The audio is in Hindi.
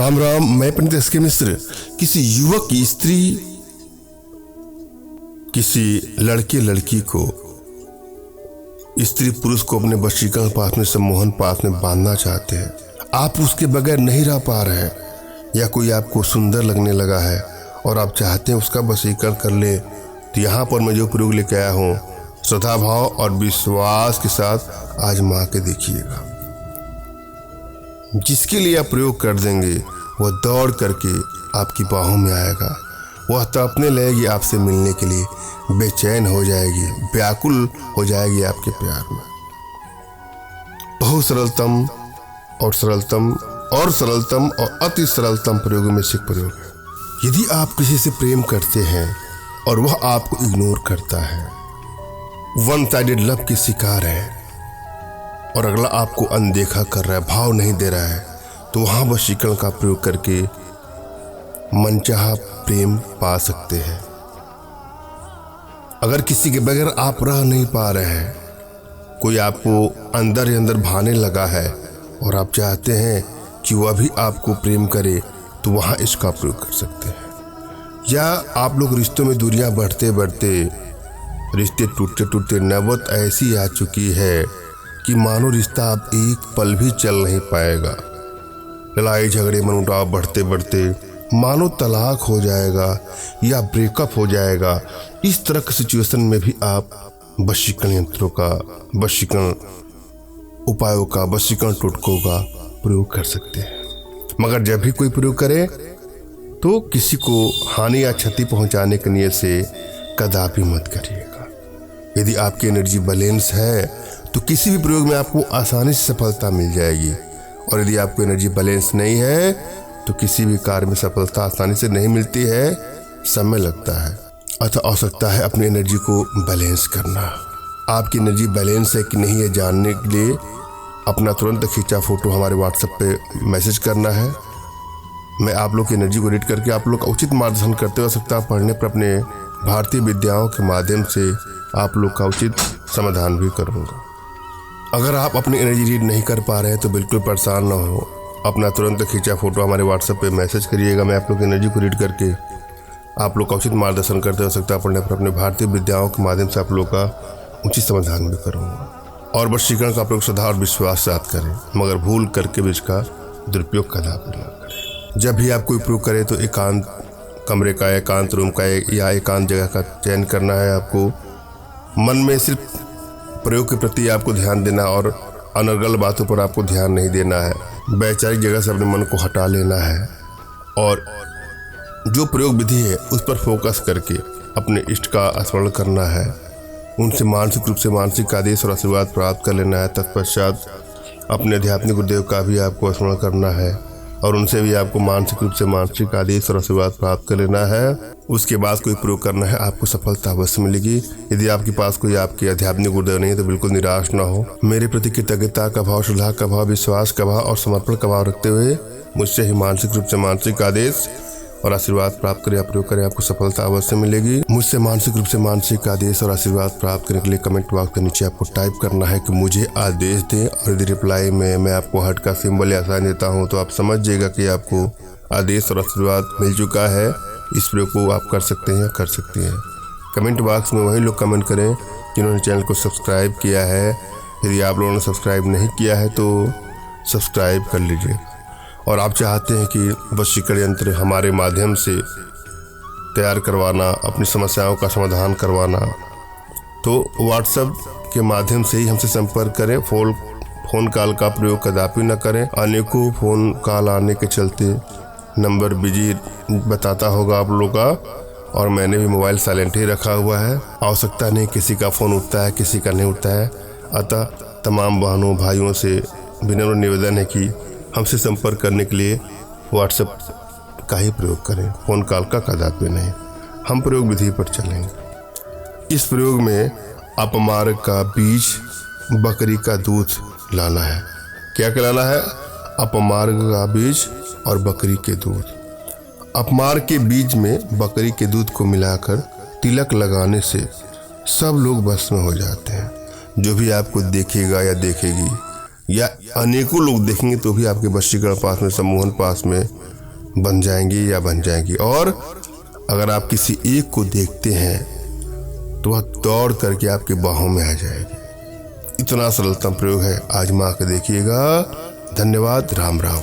राम राम। मैं पंडित एस के मिश्र। किसी युवक की स्त्री किसी लड़के लड़की को, स्त्री पुरुष को अपने वशीकरण पाश में, सम्मोहन पाश में बांधना चाहते हैं। आप उसके बगैर नहीं रह पा रहे हैं, या कोई आपको सुंदर लगने लगा है और आप चाहते हैं उसका वशीकरण कर ले, तो यहाँ पर मैं जो प्रयोग लेके आया हूँ, श्रद्धा भाव और विश्वास के साथ आजमा के देखिएगा। जिसके लिए आप प्रयोग कर देंगे वह दौड़ करके आपकी बाहों में आएगा। वह तड़पने लगेगी आपसे मिलने के लिए, बेचैन हो जाएगी, व्याकुल हो जाएगी आपके प्यार में। बहुत सरलतम और अति सरलतम प्रयोगों में से एक प्रयोग है। यदि आप किसी से प्रेम करते हैं और वह आपको इग्नोर करता है, वन साइडेड लव के शिकार है, और अगला आपको अनदेखा कर रहा है, भाव नहीं दे रहा है, तो वहां वशीकरण का प्रयोग करके मनचाहा प्रेम पा सकते हैं। अगर किसी के बगैर आप रह नहीं पा रहे हैं, कोई आपको अंदर ही अंदर भाने लगा है और आप चाहते हैं कि वह भी आपको प्रेम करे, तो वहां इसका प्रयोग कर सकते हैं। या आप लोग रिश्तों में दूरियां बढ़ते बढ़ते, रिश्ते टूटते टूटते नौबत ऐसी आ चुकी है कि मानो रिश्ता अब एक पल भी चल नहीं पाएगा। लड़ाई झगड़े मनमुटाव बढ़ते बढ़ते मानो तलाक हो जाएगा या ब्रेकअप हो जाएगा। इस तरह की सिचुएशन में भी आप वशीकरण यंत्रों का, वशीकरण उपायों का, वशीकरण टोटकों का प्रयोग कर सकते हैं। मगर जब भी कोई प्रयोग करे तो किसी को हानि या क्षति पहुंचाने की नियत से कदापि मत करिएगा। यदि आपकी एनर्जी बैलेंस है तो किसी भी प्रयोग में आपको आसानी से सफलता मिल जाएगी, और यदि आपको एनर्जी बैलेंस नहीं है तो किसी भी कार्य में सफलता आसानी से नहीं मिलती है, समय लगता है। अतः आवश्यकता है अपनी एनर्जी को बैलेंस करना। आपकी एनर्जी बैलेंस है कि नहीं, है जानने के लिए अपना तुरंत खींचा फोटो हमारे व्हाट्सएप पे मैसेज करना है। मैं आप लोग की एनर्जी को रीड करके आप लोग का उचित मार्गदर्शन करते हुए सकता पढ़ने पर अपने भारतीय विद्याओं के माध्यम से आप लोग का उचित समाधान भी करूँगा। अगर आप अपनी एनर्जी रीड नहीं कर पा रहे हैं तो बिल्कुल परेशान ना हो, अपना तुरंत खींचा फोटो हमारे व्हाट्सएप पे मैसेज करिएगा। मैं आप लोग की एनर्जी को रीड करके आप लोग का उचित मार्गदर्शन करते हो सकता पढ़ने पर अपने भारतीय विद्याओं के माध्यम से आप लोग का उचित समाधान भी करूँगा। और वशीकरण का प्रयोग श्रद्धा और विश्वास से साथ करें, मगर भूल करके भी इसका दुरुपयोग कदापि न करें। जब भी आप कोई प्रयोग करें तो एकांत कमरे का, एकांत रूम का या एकांत जगह का चयन करना है। आपको मन में सिर्फ प्रयोग के प्रति आपको ध्यान देना और अनर्गल बातों पर आपको ध्यान नहीं देना है। वैचारिक जगह से अपने मन को हटा लेना है और जो प्रयोग विधि है उस पर फोकस करके अपने इष्ट का स्मरण करना है। उनसे मानसिक रूप से मानसिक आदेश और आशीर्वाद प्राप्त कर लेना है। तत्पश्चात अपने आध्यात्मिक गुरुदेव का भी आपको स्मरण करना है और उनसे भी आपको मानसिक रूप से मानसिक आदेश और आशीर्वाद प्राप्त कर लेना है। उसके बाद कोई प्रयोग करना है, आपको सफलता अवश्य मिलेगी। यदि आपके पास कोई आपके आध्यात्मिक गुरुदेव नहीं है तो बिल्कुल निराश ना हो। मेरे प्रति कृतज्ञता का भाव, श्रद्धा का भाव, विश्वास का भाव और समर्पण का भाव रखते हुए मुझसे ही मानसिक रूप से मानसिक आदेश और आशीर्वाद प्राप्त करें, प्रयोग करें, आपको सफलता अवश्य मिलेगी। मुझसे मानसिक रूप से मानसिक आदेश और आशीर्वाद प्राप्त करने के लिए कमेंट बॉक्स के नीचे आपको टाइप करना है कि मुझे आदेश दें, और यदि रिप्लाई में मैं आपको हार्ट का सिंबल या साइन देता हूं तो आप समझ जाइएगा कि आपको आदेश और आशीर्वाद मिल चुका है। इस प्रयोग को आप कर सकते हैं, कर सकती हैं। कमेंट बॉक्स में वही लोग कमेंट करें जिन्होंने चैनल को सब्सक्राइब किया है। यदि आप लोगों ने सब्सक्राइब नहीं किया है तो सब्सक्राइब कर लीजिए। और आप चाहते हैं कि वशीकरण यंत्र हमारे माध्यम से तैयार करवाना, अपनी समस्याओं का समाधान करवाना, तो व्हाट्सएप के माध्यम से ही हमसे संपर्क करें। फ़ोन कॉल का प्रयोग कदापि न करें। अनेकों फ़ोन कॉल आने के चलते नंबर बिजी बताता होगा आप लोगों का, और मैंने भी मोबाइल साइलेंट ही रखा हुआ है। आवश्यकता नहीं किसी का फ़ोन उठता है, किसी का नहीं उठता है। अतः तमाम बहनों भाइयों से विनम्र निवेदन है कि हमसे संपर्क करने के लिए व्हाट्सएप का ही प्रयोग करें, फ़ोन कॉल का कदापि नहीं। हम प्रयोग विधि पर चलेंगे। इस प्रयोग में अपमार्ग का बीज, बकरी का दूध लाना है। क्या लाना है? अपमार्ग का बीज और बकरी के दूध। अपमार्ग के बीज में बकरी के दूध को मिलाकर तिलक लगाने से सब लोग बस में हो जाते हैं। जो भी आपको देखेगा या देखेगी या अनेकों लोग देखेंगे तो भी आपके वशीकरण पास में, सम्मोहन पास में बन जाएंगे या बन जाएंगी। और अगर आप किसी एक को देखते हैं तो वह दौड़ करके आपके बाहों में आ जाएगी। इतना सरलतम प्रयोग है, आजमा के देखिएगा। धन्यवाद। राम राम।